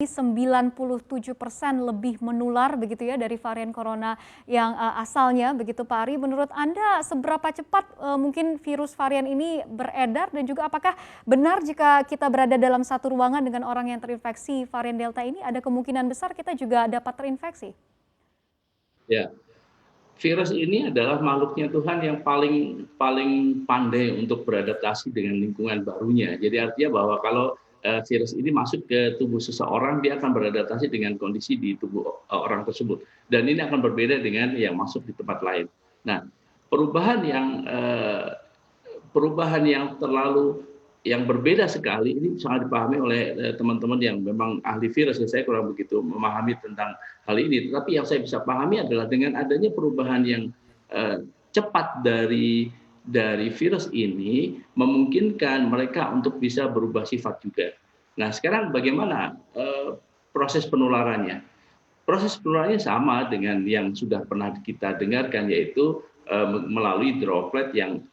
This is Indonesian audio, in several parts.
97% lebih menular begitu ya dari varian corona yang asalnya begitu Pak Ari. Menurut Anda seberapa cepat mungkin virus varian ini beredar dan juga apakah benar jika kita berada dalam satu ruangan dengan orang yang terinfeksi varian Delta ini ada kemungkinan besar kita juga dapat terinfeksi? Ya, virus ini adalah makhluknya Tuhan yang paling paling pandai untuk beradaptasi dengan lingkungan barunya. Jadi artinya bahwa kalau virus ini masuk ke tubuh seseorang, dia akan beradaptasi dengan kondisi di tubuh orang tersebut. Dan ini akan berbeda dengan yang masuk di tempat lain. Nah, perubahan yang terlalu yang berbeda sekali ini sangat dipahami oleh teman-teman yang memang ahli virus. Saya kurang begitu memahami tentang hal ini. Tetapi yang saya bisa pahami adalah dengan adanya perubahan yang cepat dari virus ini memungkinkan mereka untuk bisa berubah sifat juga. Nah, sekarang bagaimana proses penularannya? Proses penularannya sama dengan yang sudah pernah kita dengarkan, yaitu melalui droplet yang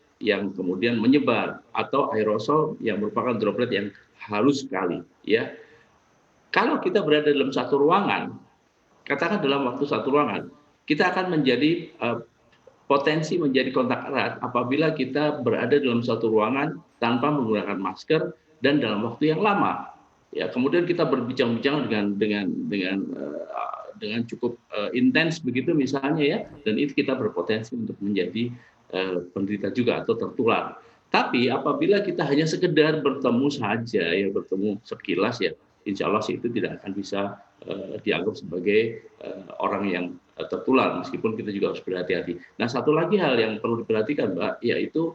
kemudian menyebar atau aerosol yang merupakan droplet yang halus sekali, ya. Kalau kita berada dalam satu ruangan, katakan dalam waktu satu ruangan, kita akan menjadi potensi menjadi kontak erat apabila kita berada dalam satu ruangan tanpa menggunakan masker dan dalam waktu yang lama. Ya, kemudian kita berbincang-bincang dengan cukup intens begitu misalnya ya, dan itu kita berpotensi untuk menjadi penderita juga atau tertular. Tapi apabila kita hanya sekedar bertemu saja ya, bertemu sekilas ya, insya Allah sih itu tidak akan bisa dianggap sebagai orang yang tertular, meskipun kita juga harus berhati-hati. Nah, satu lagi hal yang perlu diperhatikan Mbak, yaitu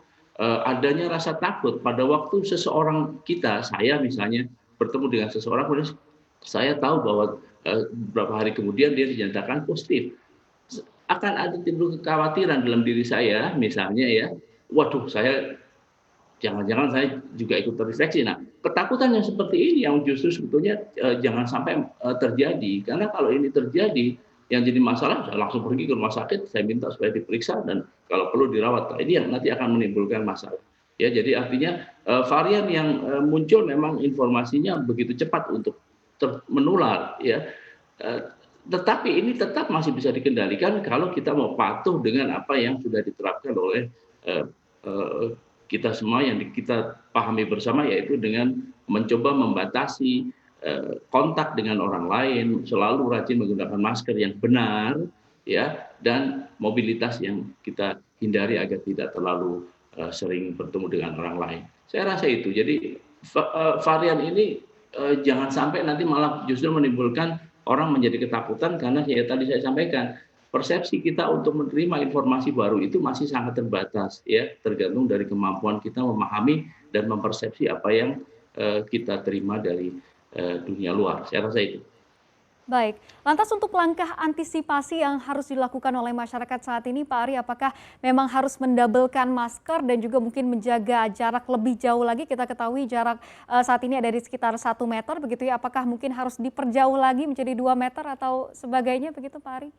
adanya rasa takut pada waktu seseorang kita, saya misalnya bertemu dengan seseorang, kemudian saya tahu bahwa beberapa hari kemudian dia dinyatakan positif. Akan ada timbul kekhawatiran dalam diri saya, misalnya ya, waduh saya jangan-jangan saya juga ikut terinfeksi. Nah, ketakutan yang seperti ini yang justru sebetulnya jangan sampai terjadi, karena kalau ini terjadi, yang jadi masalah saya langsung pergi ke rumah sakit, saya minta supaya diperiksa dan kalau perlu dirawat. Nah, ini yang nanti akan menimbulkan masalah. Ya, jadi artinya varian yang muncul memang informasinya begitu cepat untuk menular, ya. Tetapi ini tetap masih bisa dikendalikan kalau kita mau patuh dengan apa yang sudah diterapkan oleh kita semua yang kita pahami bersama, yaitu dengan mencoba membatasi kontak dengan orang lain, selalu rajin menggunakan masker yang benar, ya, dan mobilitas yang kita hindari agar tidak terlalu sering bertemu dengan orang lain. Saya rasa itu. Jadi varian ini jangan sampai nanti malah justru menimbulkan orang menjadi ketakutan karena ya tadi saya sampaikan persepsi kita untuk menerima informasi baru itu masih sangat terbatas, ya, tergantung dari kemampuan kita memahami dan mempersepsi apa yang kita terima dari dunia luar. Saya rasa itu. Baik, lantas untuk langkah antisipasi yang harus dilakukan oleh masyarakat saat ini Pak Ari, apakah memang harus mendabelkan masker dan juga mungkin menjaga jarak lebih jauh lagi? Kita ketahui jarak saat ini ada di sekitar 1 meter begitu ya, apakah mungkin harus diperjauh lagi menjadi 2 meter atau sebagainya begitu Pak Ari?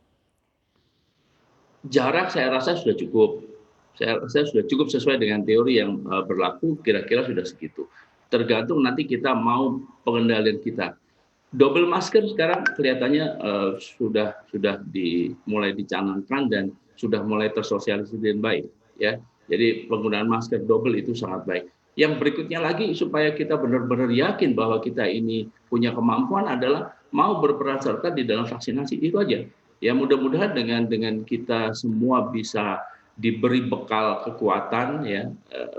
Jarak saya rasa sudah cukup. Saya rasa sudah cukup sesuai dengan teori yang berlaku, kira-kira sudah segitu. Tergantung nanti kita mau pengendalian kita. Double masker sekarang kelihatannya sudah mulai dicanangkan dan sudah mulai tersosialisasi dengan baik, ya. Jadi penggunaan masker double itu sangat baik. Yang berikutnya lagi supaya kita benar-benar yakin bahwa kita ini punya kemampuan adalah mau berperan serta di dalam vaksinasi, itu aja. Ya, mudah-mudahan dengan kita semua bisa diberi bekal kekuatan, ya,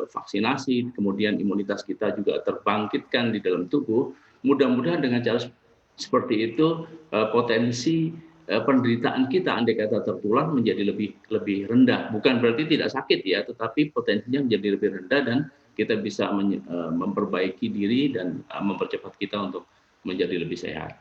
vaksinasi, kemudian imunitas kita juga terbangkitkan di dalam tubuh. Mudah-mudahan dengan cara seperti itu potensi penderitaan kita andai kata tertular menjadi lebih rendah. Bukan berarti tidak sakit ya, tetapi potensinya menjadi lebih rendah dan kita bisa memperbaiki diri dan mempercepat kita untuk menjadi lebih sehat.